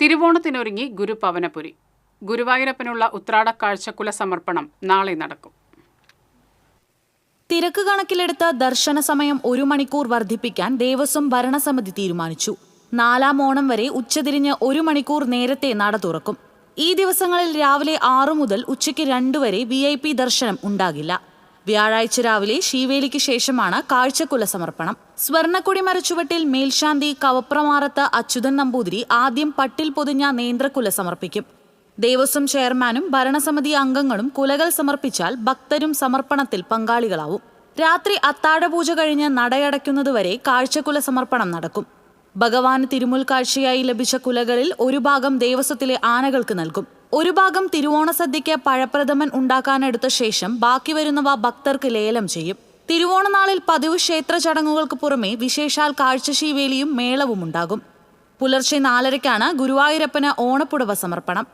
തിരുവോണത്തിനൊരുങ്ങി ഗുരുപവനപുരി. ഗുരുവായൂരപ്പനുള്ള ഉത്രാട കാഴ്ചക്കുല സമർപ്പണം നാളെ നടക്കും. തിരക്ക് കണക്കിലെടുത്ത ദർശന സമയം 1 മണിക്കൂർ വർദ്ധിപ്പിക്കാൻ ദേവസ്വം ഭരണസമിതി തീരുമാനിച്ചു. 4-ാം ഓണം വരെ ഉച്ചതിരിഞ്ഞ് 1 മണിക്കൂർ നേരത്തെ നട തുറക്കും. ഈ ദിവസങ്ങളിൽ രാവിലെ 6 മുതൽ ഉച്ചയ്ക്ക് 2 വരെ VIP ദർശനം ഉണ്ടാകില്ല. വ്യാഴാഴ്ച രാവിലെ ശീവേലിക്ക് ശേഷമാണ് കാഴ്ചക്കുല സമർപ്പണം. സ്വർണ്ണക്കൊടി മരച്ചുവട്ടിൽ മേൽശാന്തി കവപ്രമാറത്ത് അച്യുതൻ നമ്പൂതിരി ആദ്യം പട്ടിൽ പൊതിഞ്ഞ നേന്ത്രക്കുല സമർപ്പിക്കും. ദേവസ്വം ചെയർമാനും ഭരണസമിതി അംഗങ്ങളും കുലകൾ സമർപ്പിച്ചാൽ ഭക്തരും സമർപ്പണത്തിൽ പങ്കാളികളാവും. രാത്രി അത്താഴപൂജ കഴിഞ്ഞ് നടയടയ്ക്കുന്നതുവരെ കാഴ്ചക്കുല സമർപ്പണം നടക്കും. ഭഗവാന് തിരുമുൽ കാഴ്ചയായി ലഭിച്ച കുലകളിൽ ഒരു ഭാഗം ദേവസ്വത്തിലെ ആനകൾക്ക് നൽകും. ഒരു ഭാഗം തിരുവോണ സദ്യയ്ക്ക് പഴപ്രഥമൻ ഉണ്ടാക്കാനെടുത്ത ശേഷം ബാക്കി വരുന്നവ ഭക്തർക്ക് ലേലം ചെയ്യും. തിരുവോണനാളിൽ പതിവ് ക്ഷേത്ര ചടങ്ങുകൾക്ക് പുറമെ വിശേഷാൽ കാഴ്ചശീവേലിയും മേളവും ഉണ്ടാകും. പുലർച്ചെ 4:30-ക്കാണ് ഗുരുവായൂരപ്പന് ഓണപ്പുടവ സമർപ്പണം.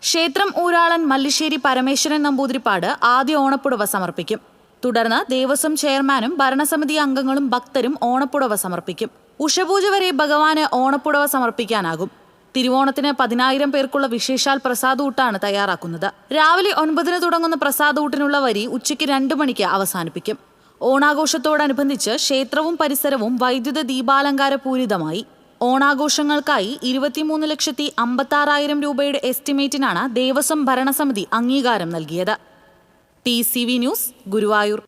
ക്ഷേത്രം ഊരാളൻ മല്ലിശ്ശേരി പരമേശ്വരൻ നമ്പൂതിരിപ്പാട് ആദ്യ ഓണപ്പുടവ സമർപ്പിക്കും. തുടർന്ന് ദേവസ്വം ചെയർമാനും ഭരണസമിതി അംഗങ്ങളും ഭക്തരും ഓണപ്പുടവ സമർപ്പിക്കും. ഉഷപൂജ വരെ ഭഗവാന് ഓണപ്പുടവ സമർപ്പിക്കാനാകും. തിരുവോണത്തിന് 10,000 പേർക്കുള്ള വിശേഷാൽ പ്രസാദൂട്ടാണ് തയ്യാറാക്കുന്നത്. രാവിലെ 9-ന് തുടങ്ങുന്ന പ്രസാദൂട്ടിനുള്ള വരി ഉച്ചയ്ക്ക് 2 മണിക്ക് അവസാനിപ്പിക്കും. ഓണാഘോഷത്തോടനുബന്ധിച്ച് ക്ഷേത്രവും പരിസരവും വൈദ്യുത ദീപാലങ്കാര പൂരിതമായി. ഓണാഘോഷങ്ങൾക്കായി 23,56,000 രൂപയുടെ എസ്റ്റിമേറ്റിനാണ് ദേവസ്വം ഭരണസമിതി അംഗീകാരം നൽകിയത്. TCV news, Guruvayur.